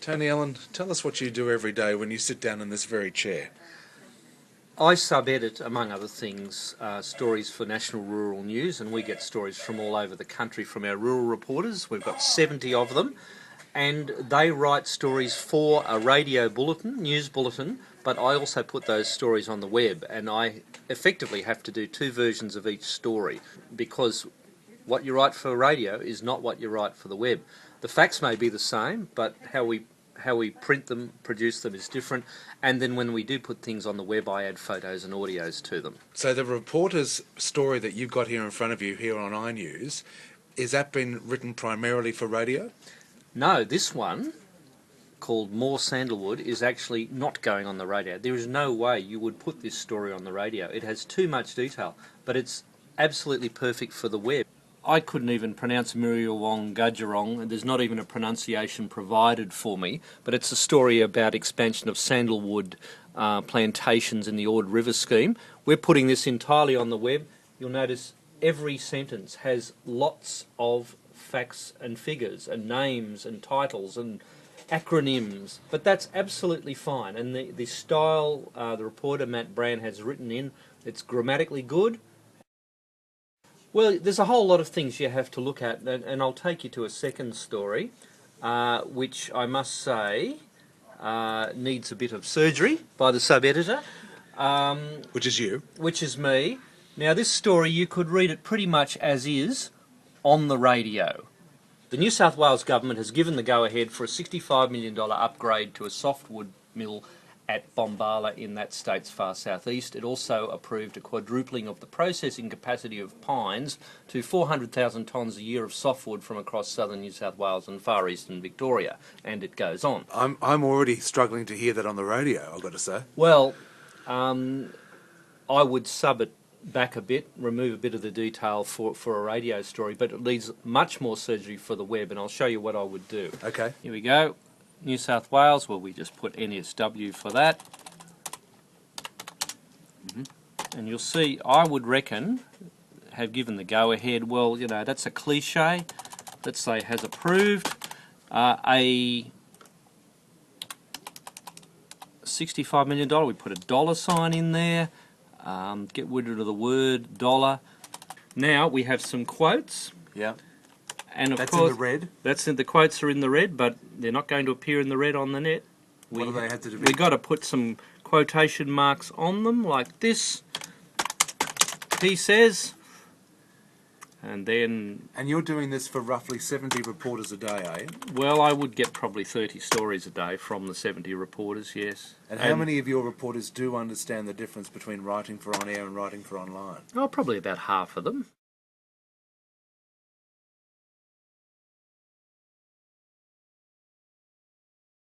Tony Allen, tell us what you do every day when you sit down in this very chair. I sub-edit, among other things, stories for National Rural News, and we get stories from all over the country from our rural reporters. We've got 70 of them, and they write stories for a radio bulletin, news bulletin, but I also put those stories on the web, and I effectively have to do two versions of each story, because what you write for radio is not what you write for the web. The facts may be the same, but how we print them, produce them is different, and then when we do put things on the web, I add photos and audios to them. So the reporter's story that you've got here in front of you here on iNews, is that been written primarily for radio? No, this one, called More Sandalwood, is actually not going on the radio. There is no way you would put this story on the radio. It has too much detail, but it's absolutely perfect for the web. I couldn't even pronounce Muriawong Gudgerong, and there's not even a pronunciation provided for me, but it's a story about expansion of sandalwood plantations in the Ord River scheme. We're putting this entirely on the web. You'll notice every sentence has lots of facts and figures and names and titles and acronyms, but that's absolutely fine. And the style the reporter Matt Brand has written in, it's grammatically good. Well, there's a whole lot of things you have to look at, and I'll take you to a second story, which I must say needs a bit of surgery by the sub-editor. Which is you. Which is me. Now, this story, you could read it pretty much as is on the radio. The New South Wales Government has given the go-ahead for a $65 million upgrade to a softwood mill at Bombala in that state's far southeast. It also approved a quadrupling of the processing capacity of pines to 400,000 tonnes a year of softwood from across southern New South Wales and far eastern Victoria, and it goes on. I'm already struggling to hear that on the radio, I've got to say. Well, I would sub it back a bit, remove a bit of the detail for a radio story, but it needs much more surgery for the web, and I'll show you what I would do. Okay. Here we go. New South Wales, well, we just put NSW for that. And you'll see, I would reckon, have given the go-ahead, well, you know, that's a cliche. Let's say has approved. A $65 million, we put a dollar sign in there. Get rid of the word dollar. Now we have some quotes. Yeah. And of that's course, in the red? The quotes are in the red, but they're not going to appear in the red on the net. What do they have to do? We've got to put some quotation marks on them, like this. He says, and then... And you're doing this for roughly 70 reporters a day, are you? Well, I would get probably 30 stories a day from the 70 reporters, yes. And how many of your reporters do understand the difference between writing for on-air and writing for online? Oh, probably about half of them.